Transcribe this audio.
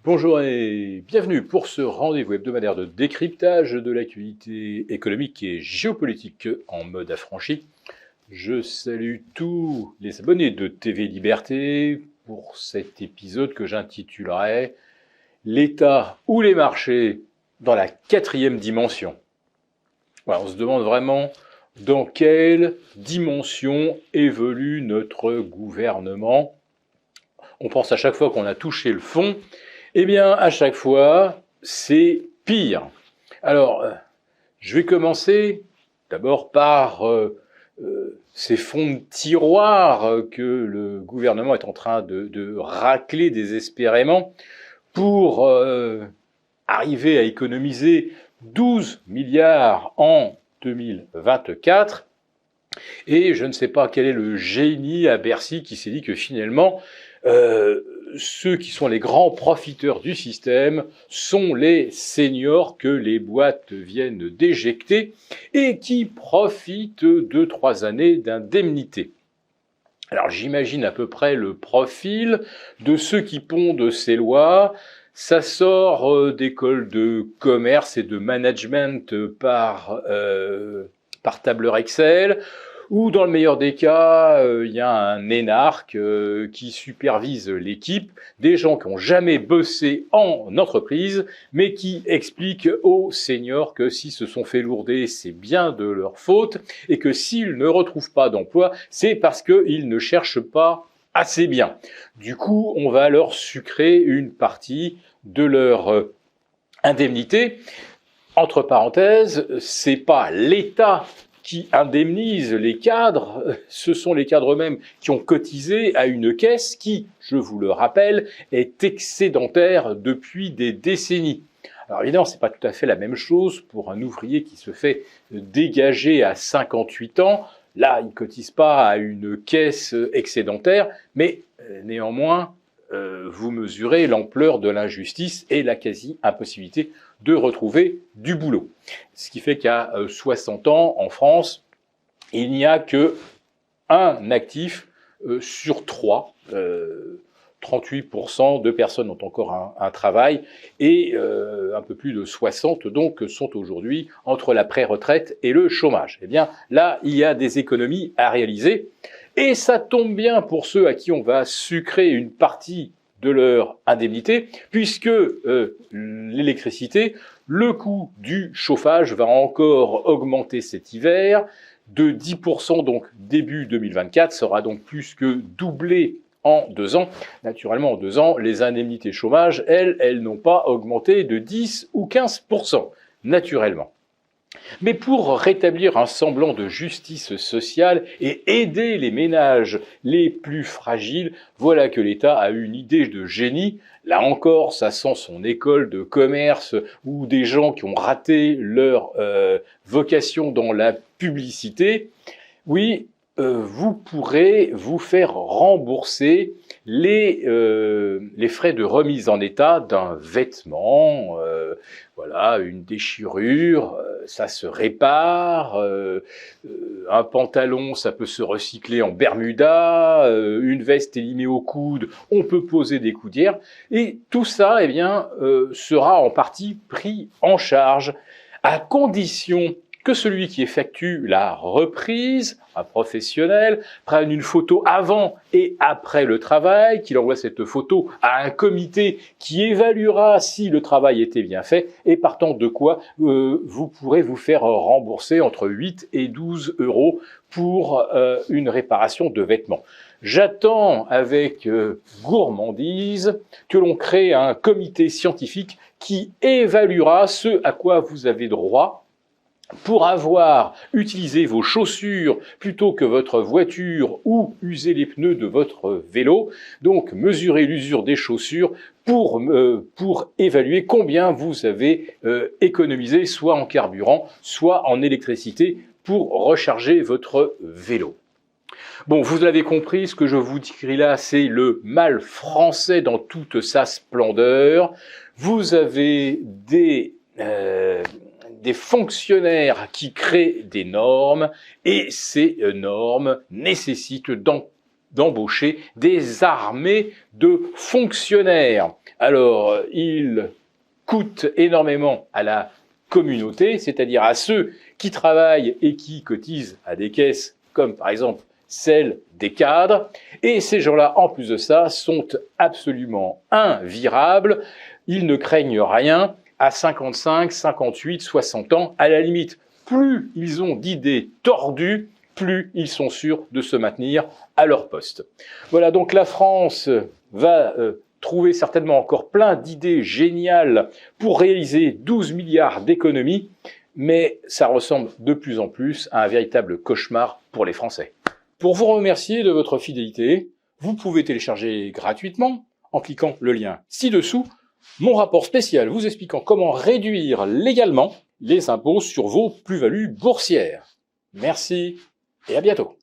Bonjour et bienvenue pour ce rendez-vous hebdomadaire de décryptage de l'actualité économique et géopolitique en mode affranchi. Je salue tous les abonnés de TV Liberté pour cet épisode que j'intitulerai L'État ou les marchés dans la quatrième dimension. Voilà, on se demande vraiment dans quelle dimension évolue notre gouvernement. On pense à chaque fois qu'on a touché le fond. Eh bien, à chaque fois, c'est pire. Alors, je vais commencer d'abord par ces fonds de tiroir que le gouvernement est en train de racler désespérément pour arriver à économiser 12 milliards en 2024. Et je ne sais pas quel est le génie à Bercy qui s'est dit que finalement, ceux qui sont les grands profiteurs du système sont les seniors que les boîtes viennent d'éjecter et qui profitent de 3 années d'indemnité. Alors j'imagine à peu près le profil de ceux qui pondent ces lois. Ça sort d'écoles de commerce et de management par tableur Excel, ou dans le meilleur des cas, il y a un énarque qui supervise l'équipe, des gens qui n'ont jamais bossé en entreprise, mais qui expliquent aux seniors que s'ils se sont fait lourder, c'est bien de leur faute, et que s'ils ne retrouvent pas d'emploi, c'est parce qu'ils ne cherchent pas assez bien. Du coup, on va leur sucrer une partie de leur indemnité. Entre parenthèses, c'est pas l'État qui indemnise les cadres, ce sont les cadres eux-mêmes qui ont cotisé à une caisse qui, je vous le rappelle, est excédentaire depuis des décennies. Alors évidemment, c'est pas tout à fait la même chose pour un ouvrier qui se fait dégager à 58 ans. Là, il cotise pas à une caisse excédentaire, mais néanmoins, vous mesurez l'ampleur de l'injustice et la quasi-impossibilité de retrouver du boulot. Ce qui fait qu'à 60 ans, en France, il n'y a que un actif sur 3. 38% de personnes ont encore un travail et un peu plus de 60 donc sont aujourd'hui entre la pré-retraite et le chômage. Eh bien là, il y a des économies à réaliser et ça tombe bien pour ceux à qui on va sucrer une partie de leur indemnité, puisque l'électricité, le coût du chauffage va encore augmenter cet hiver de 10%, donc début 2024, sera donc plus que doublé en 2 ans. Naturellement, en 2 ans, les indemnités chômage, elles n'ont pas augmenté de 10 ou 15%, naturellement. Mais pour rétablir un semblant de justice sociale et aider les ménages les plus fragiles, voilà que l'État a eu une idée de génie. Là encore, ça sent son école de commerce ou des gens qui ont raté leur vocation dans la publicité. Oui, vous pourrez vous faire rembourser les frais de remise en état d'un vêtement, voilà, une déchirure, ça se répare, un pantalon, ça peut se recycler en bermuda, une veste élimée au coude, on peut poser des coudières, et tout ça, eh bien, sera en partie pris en charge, à condition que celui qui effectue la reprise, un professionnel, prenne une photo avant et après le travail, qu'il envoie cette photo à un comité qui évaluera si le travail était bien fait, et partant de quoi vous pourrez vous faire rembourser entre 8 et 12 euros pour une réparation de vêtements. J'attends avec gourmandise que l'on crée un comité scientifique qui évaluera ce à quoi vous avez droit pour avoir utilisé vos chaussures plutôt que votre voiture ou usé les pneus de votre vélo. Donc, mesurez l'usure des chaussures pour évaluer combien vous avez économisé, soit en carburant, soit en électricité, pour recharger votre vélo. Bon, vous l'avez compris, ce que je vous décris là, c'est le mal français dans toute sa splendeur. Vous avez des fonctionnaires qui créent des normes, et ces normes nécessitent dans d'embaucher des armées de fonctionnaires. Alors, ils coûtent énormément à la communauté, c'est-à-dire à ceux qui travaillent et qui cotisent à des caisses, comme par exemple celle des cadres. Et ces gens-là, en plus de ça, sont absolument invirables. Ils ne craignent rien à 55, 58, 60 ans. À la limite, plus ils ont d'idées tordues, plus ils sont sûrs de se maintenir à leur poste. Voilà, donc la France va trouver certainement encore plein d'idées géniales pour réaliser 12 milliards d'économies, mais ça ressemble de plus en plus à un véritable cauchemar pour les Français. Pour vous remercier de votre fidélité, vous pouvez télécharger gratuitement, en cliquant le lien ci-dessous, mon rapport spécial vous expliquant comment réduire légalement les impôts sur vos plus-values boursières. Merci et à bientôt.